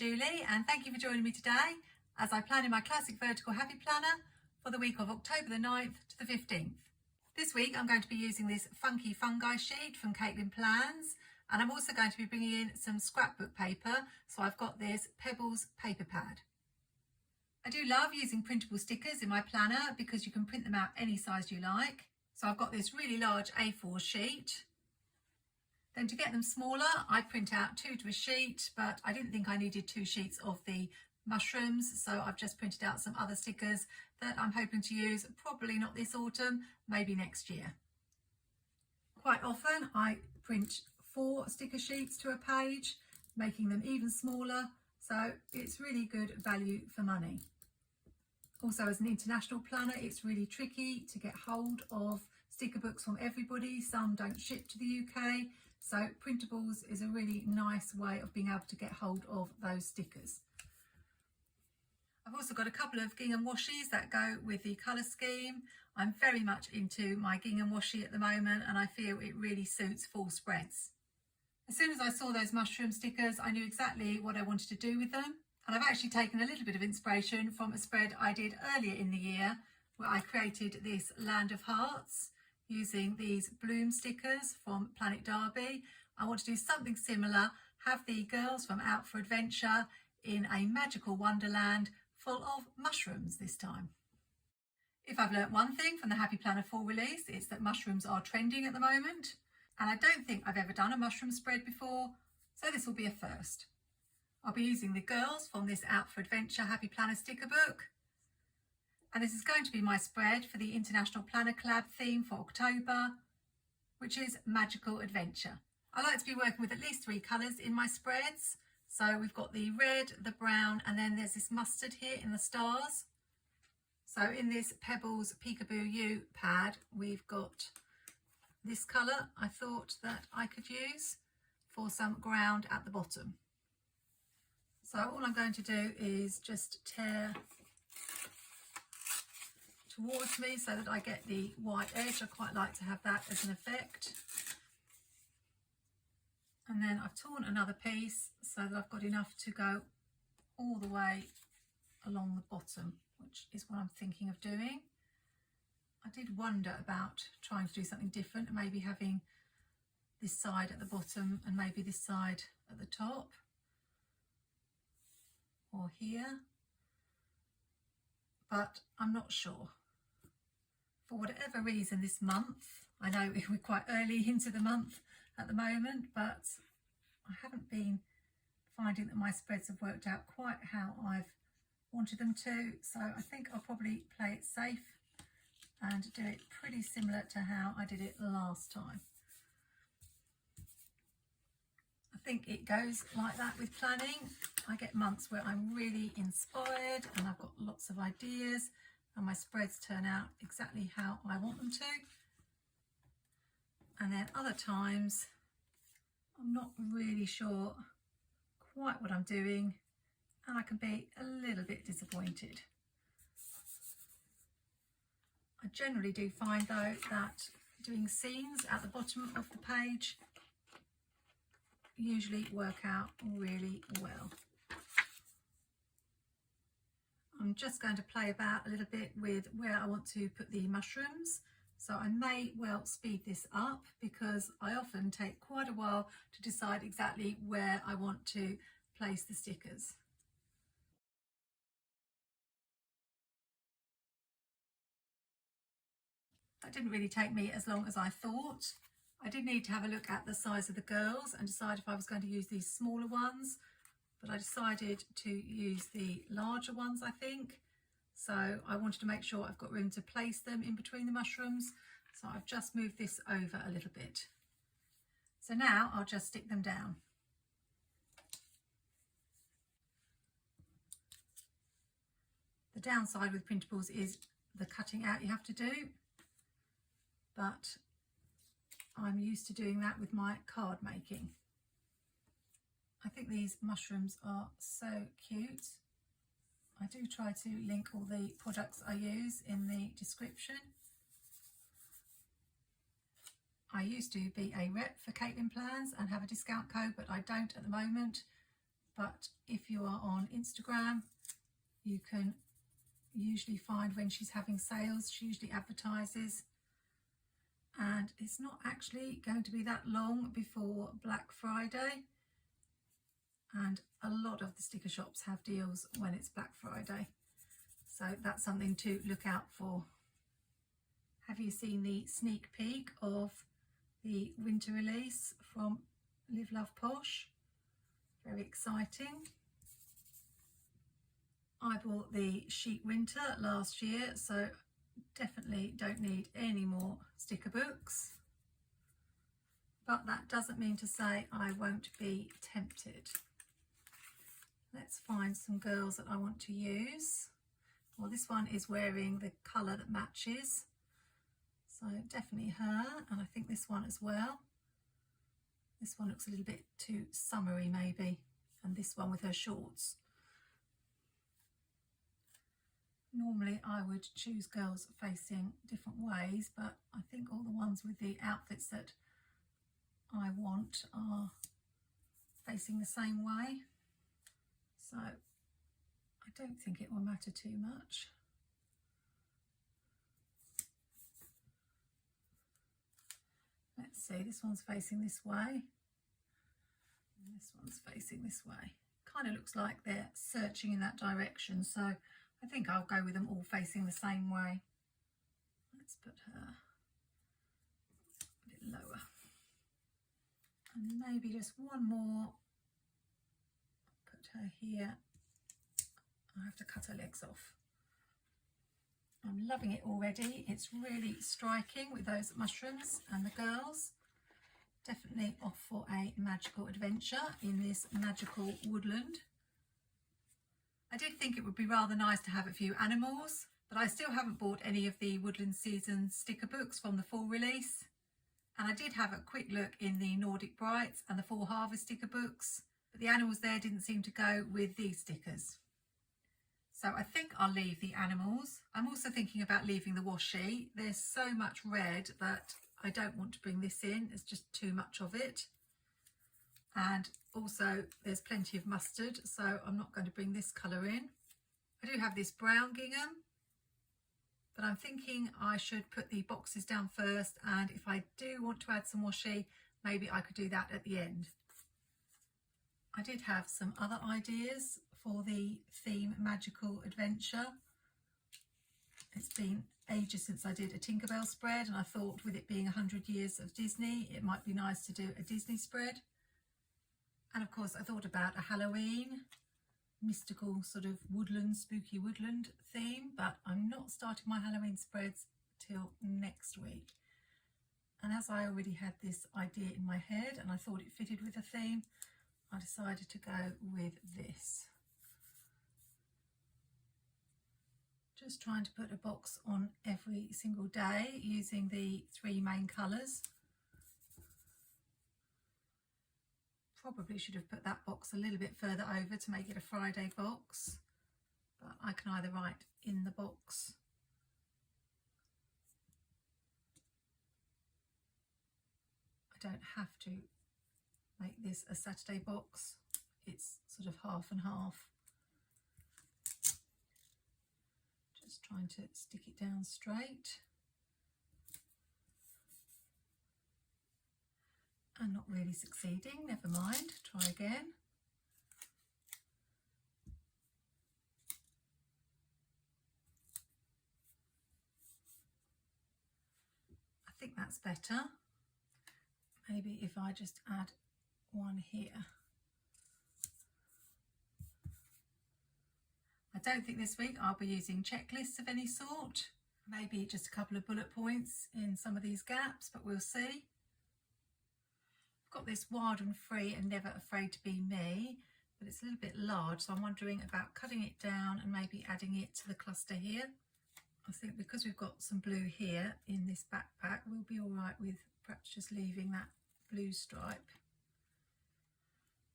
Julie and thank you for joining me today as I plan in my classic vertical happy planner for the week of October the 9th to the 15th. This week I'm going to be using this funky fungi sheet from Katelyn Plans, and I'm also going to be bringing in some scrapbook paper, so I've got this Pebbles paper pad. I do love using printable stickers in my planner because you can print them out any size you like. So I've got this really large A4 sheet. Then to get them smaller, I print out 2 to a sheet, but I didn't think I needed 2 sheets of the mushrooms, so I've just printed out some other stickers that I'm hoping to use, probably not this autumn, maybe next year. Quite often I print 4 sticker sheets to a page, making them even smaller, so it's really good value for money. Also, as an international planner, it's really tricky to get hold of sticker books from everybody. Some don't ship to the UK, so printables is a really nice way of being able to get hold of those stickers. I've also got a couple of gingham washies that go with the colour scheme. I'm very much into my gingham washi at the moment, and I feel it really suits full spreads. As soon as I saw those mushroom stickers, I knew exactly what I wanted to do with them. And I've actually taken a little bit of inspiration from a spread I did earlier in the year where I created this Land of Hearts using these bloom stickers from Planet Derby. I want to do something similar, have the girls from Out for Adventure in a magical wonderland full of mushrooms this time. If I've learnt one thing from the Happy Planner fall release, it's that mushrooms are trending at the moment. And I don't think I've ever done a mushroom spread before, so this will be a first. I'll be using the girls from this Out for Adventure Happy Planner sticker book. And this is going to be my spread for the International Planner Collab theme for October, which is Magical Adventure. I like to be working with at least 3 colours in my spreads. So we've got the red, the brown, and then there's this mustard here in the stars. So in this Pebbles Peekaboo U pad, we've got this colour I thought that I could use for some ground at the bottom. So all I'm going to do is just tear towards me so that I get the white edge. I quite like to have that as an effect. And then I've torn another piece so that I've got enough to go all the way along the bottom, which is what I'm thinking of doing. I did wonder about trying to do something different, maybe having this side at the bottom and maybe this side at the top, or here, but I'm not sure. For whatever reason this month, I know we're quite early into the month at the moment, but I haven't been finding that my spreads have worked out quite how I've wanted them to, so I think I'll probably play it safe and do it pretty similar to how I did it last time. I think it goes like that with planning. I get months where I'm really inspired and I've got lots of ideas and my spreads turn out exactly how I want them to. And then other times I'm not really sure quite what I'm doing and I can be a little bit disappointed. I generally do find though that doing scenes at the bottom of the page usually work out really well. I'm just going to play about a little bit with where I want to put the mushrooms. So I may well speed this up because I often take quite a while to decide exactly where I want to place the stickers. That didn't really take me as long as I thought. I did need to have a look at the size of the girls and decide if I was going to use these smaller ones, but I decided to use the larger ones, I think. So I wanted to make sure I've got room to place them in between the mushrooms. So I've just moved this over a little bit. So now I'll just stick them down. The downside with printables is the cutting out you have to do, but I'm used to doing that with my card making. I think these mushrooms are so cute. I do try to link all the products I use in the description. I used to be a rep for Katelyn Plans and have a discount code, but I don't at the moment. but if you are on Instagram, you can usually find when she's having sales. She usually advertises, and it's not actually going to be that long before Black Friday, and a lot of the sticker shops have deals when it's Black Friday, so that's something to look out for. Have you seen the sneak peek of the winter release from Live Love Posh? Very exciting. I bought the Chic Winter last year, so definitely don't need any more sticker books. But that doesn't mean to say I won't be tempted. Let's find some girls that I want to use. Well, this one is wearing the colour that matches, so definitely her, and I think this one as well. This one looks a little bit too summery maybe, and this one with her shorts. Normally I would choose girls facing different ways, but I think all the ones with the outfits that I want are facing the same way, so I don't think it will matter too much. Let's see, this one's facing this way, and this one's facing this way. Kind of looks like they're searching in that direction, so I think I'll go with them all facing the same way. Let's put her a bit lower, and maybe just one more. Put her here. I have to cut her legs off. I'm loving it already. It's really striking with those mushrooms, and the girls definitely off for a magical adventure in this magical woodland. I did think it would be rather nice to have a few animals, but I still haven't bought any of the Woodland Season sticker books from the fall release. And I did have a quick look in the Nordic Brights and the Fall Harvest sticker books, but the animals there didn't seem to go with these stickers. So I think I'll leave the animals. I'm also thinking about leaving the washi. There's so much red that I don't want to bring this in. It's just too much of it. And also there's plenty of mustard, so I'm not going to bring this colour in. I do have this brown gingham, but I'm thinking I should put the boxes down first, and if I do want to add some washi, maybe I could do that at the end. I did have some other ideas for the theme Magical Adventure. It's been ages since I did a Tinkerbell spread, and I thought with it being 100 years of Disney, it might be nice to do a Disney spread. And of course I thought about a Halloween, mystical sort of woodland, spooky woodland theme, but I'm not starting my Halloween spreads till next week. And as I already had this idea in my head and I thought it fitted with the theme, I decided to go with this. Just trying to put a box on every single day using the three main colours. Probably should have put that box a little bit further over to make it a Friday box, but I can either write in the box I don't have to make this a Saturday box. It's sort of half and half. Just trying to stick it down straight. And not really succeeding, never mind, try again. I think that's better. Maybe if I just add one here. I don't think this week I'll be using checklists of any sort. Maybe just a couple of bullet points in some of these gaps, but we'll see. I've got this Wild and Free and Never Afraid to Be Me, but it's a little bit large, so I'm wondering about cutting it down and maybe adding it to the cluster here. I think because we've got some blue here in this backpack, we'll be all right with perhaps just leaving that blue stripe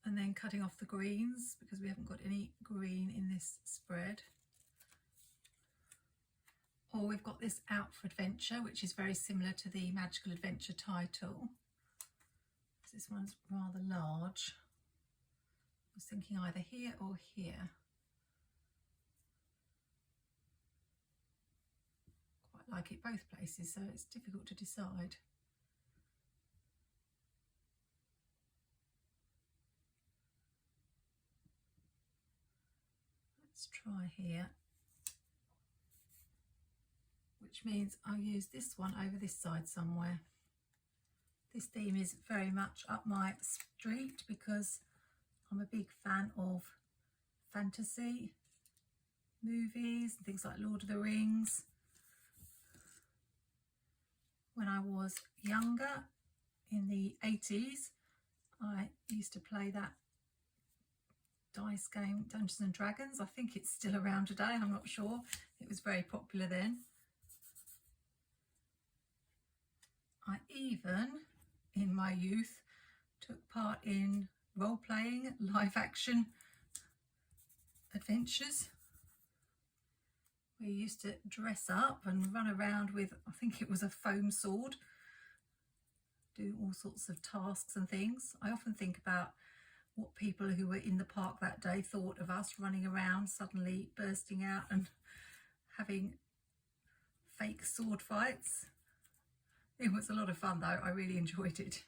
and then cutting off the greens because we haven't got any green in this spread. Or we've got this Out for Adventure, which is very similar to the Magical Adventure title. This one's rather large. was thinking either here or here. Quite like it both places, so it's difficult to decide. Let's try here, which means I'll use this one over this side somewhere. This theme is very much up my street because I'm a big fan of fantasy movies, things like Lord of the Rings. When I was younger, in the 80s, I used to play that dice game, Dungeons and Dragons. I think it's still around today, I'm not sure. It was very popular then. I even, in my youth, took part in role-playing, live-action adventures. We used to dress up and run around with, I think it was a foam sword, do all sorts of tasks and things. I often think about what people who were in the park that day thought of us running around, suddenly bursting out and having fake sword fights. It was a lot of fun though, I really enjoyed it.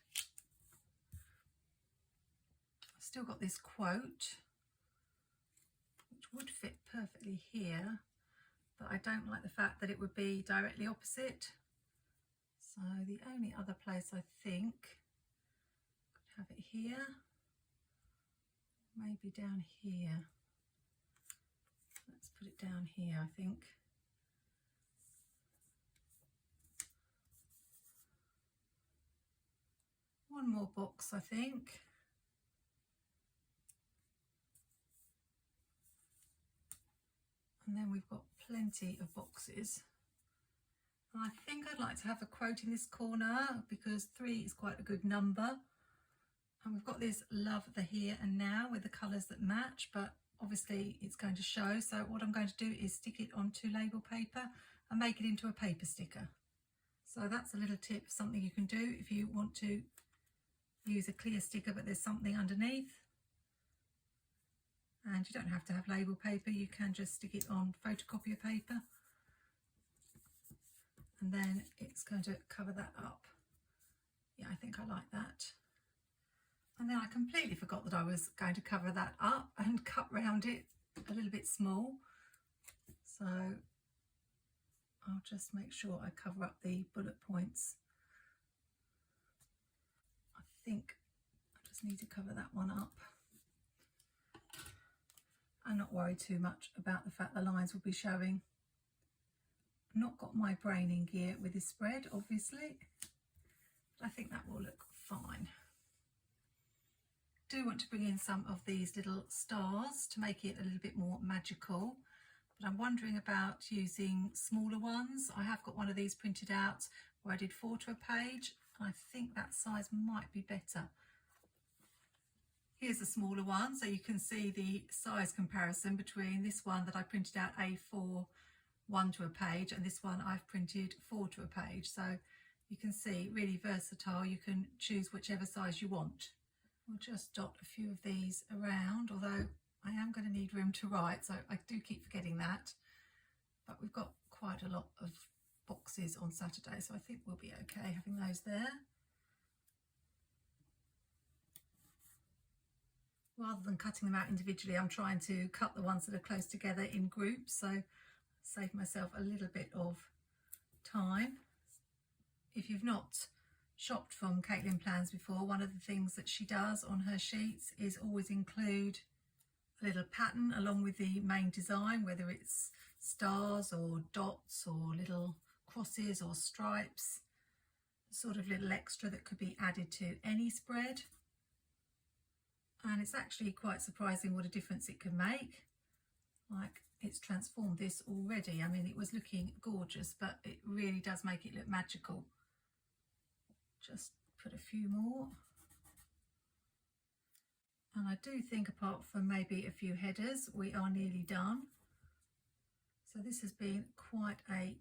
I've still got this quote, which would fit perfectly here, but I don't like the fact that it would be directly opposite. So the only other place I think could have it here, maybe down here. Let's put it down here, I think. One more box, I think. And then we've got plenty of boxes. And I think I'd like to have a quote in this corner because 3 is quite a good number. And we've got this love the here and now with the colours that match, but obviously it's going to show. So what I'm going to do is stick it onto label paper and make it into a paper sticker. So that's a little tip, something you can do if you want to use a clear sticker but there's something underneath. And you don't have to have label paper, you can just stick it on photocopier paper and then it's going to cover that up. Yeah, I think I like that. And then I completely forgot that I was going to cover that up and cut round it a little bit small. So I'll just make sure I cover up the bullet points. I think I just need to cover that one up and not worry too much about the fact the lines will be showing. I've not got my brain in gear with this spread, obviously, but I think that will look fine. Do want to bring in some of these little stars to make it a little bit more magical, but I'm wondering about using smaller ones. I have got one of these printed out where I did 4 to a page, and I think that size might be better. Here's a smaller one, so you can see the size comparison between this one that I printed out A4 1 to a page and this one I've printed 4 to a page. So you can see, really versatile, you can choose whichever size you want. We'll just dot a few of these around, although I am going to need room to write, so I do keep forgetting that. But we've got quite a lot of boxes on Saturday, so I think we'll be okay having those there. Rather than cutting them out individually, I'm trying to cut the ones that are close together in groups, so save myself a little bit of time. If you've not shopped from Katelyn Plans before, one of the things that she does on her sheets is always include a little pattern along with the main design, whether it's stars or dots or little crosses or stripes, sort of little extra that could be added to any spread. And it's actually quite surprising what a difference it can make. Like, it's transformed this already. I mean, it was looking gorgeous, but it really does make it look magical. Just put a few more. And I do think, apart from maybe a few headers, we are nearly done. So this has been quite a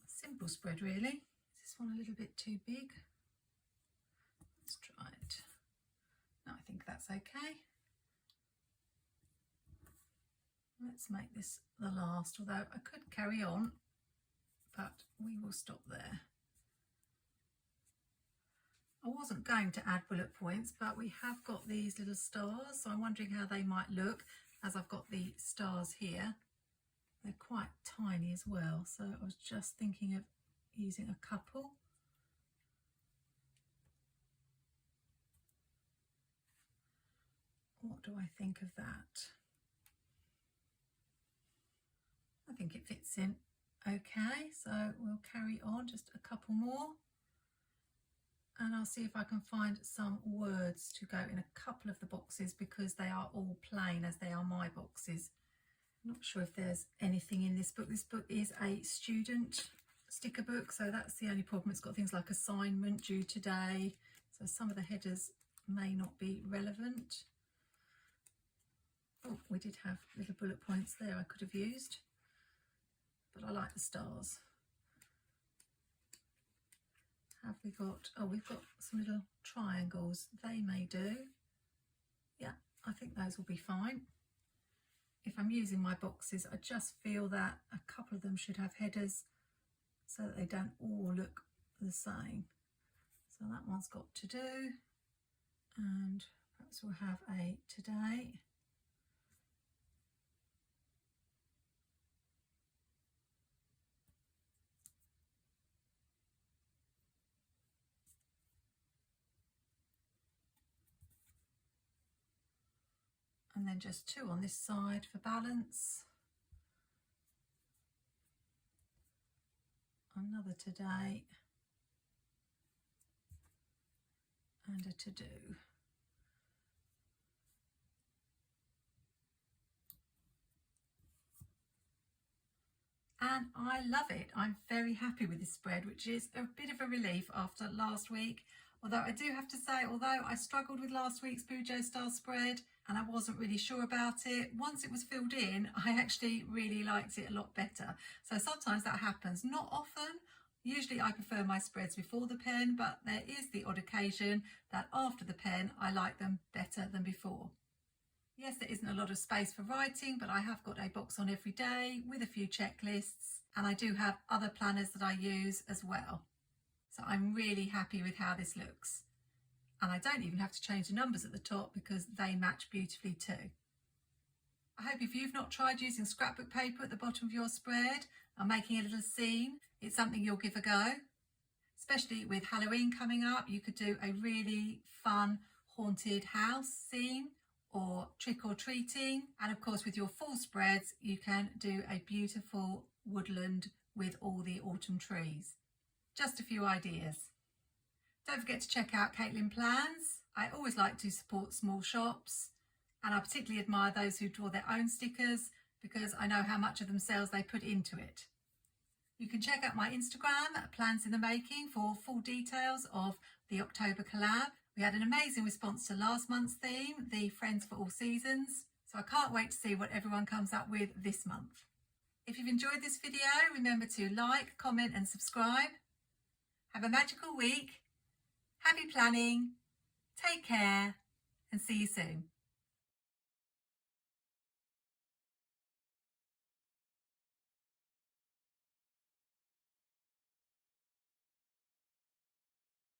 simple spread, really. Is this one a little bit too big? Let's try it. No, I think that's okay. Let's make this the last, although I could carry on, but we will stop there. I wasn't going to add bullet points, but we have got these little stars, so I'm wondering how they might look as I've got the stars here. They're quite tiny as well, so I was just thinking of using a couple. What do I think of that? I think it fits in okay, so we'll carry on just a couple more, and I'll see if I can find some words to go in a couple of the boxes because they are all plain as they are my boxes. I'm not sure if there's anything in this book. This book is a student sticker book, so that's the only problem. It's got things like assignment due today, so some of the headers may not be relevant. Oh, we did have little bullet points there I could have used, but I like the stars. Have we got, oh, we've got some little triangles. They may do. Yeah, I think those will be fine. If I'm using my boxes, I just feel that a couple of them should have headers so that they don't all look the same. So that one's got to do, and perhaps we'll have a today. And then just two on this side for balance. Another today and a to do. And I love it. I'm very happy with this spread, which is a bit of a relief after last week. Although I do have to say, although I struggled with last week's Bujo style spread and I wasn't really sure about it, once it was filled in, I actually really liked it a lot better. So sometimes that happens, not often. Usually I prefer my spreads before the pen, but there is the odd occasion that after the pen, I like them better than before. Yes, there isn't a lot of space for writing, but I have got a box on every day with a few checklists, and I do have other planners that I use as well. So I'm really happy with how this looks. And I don't even have to change the numbers at the top because they match beautifully too. I hope if you've not tried using scrapbook paper at the bottom of your spread and making a little scene, it's something you'll give a go. Especially with Halloween coming up, you could do a really fun haunted house scene or trick or treating. And of course with your full spreads, you can do a beautiful woodland with all the autumn trees. Just a few ideas. Don't forget to check out Katelyn Plans. I always like to support small shops, and I particularly admire those who draw their own stickers because I know how much of themselves they put into it. You can check out my Instagram, Plans in the Making, for full details of the October collab. We had an amazing response to last month's theme, the Friends for All Seasons, so I can't wait to see what everyone comes up with this month. If you've enjoyed this video, remember to like, comment and subscribe. Have a magical week, happy planning, take care and see you soon.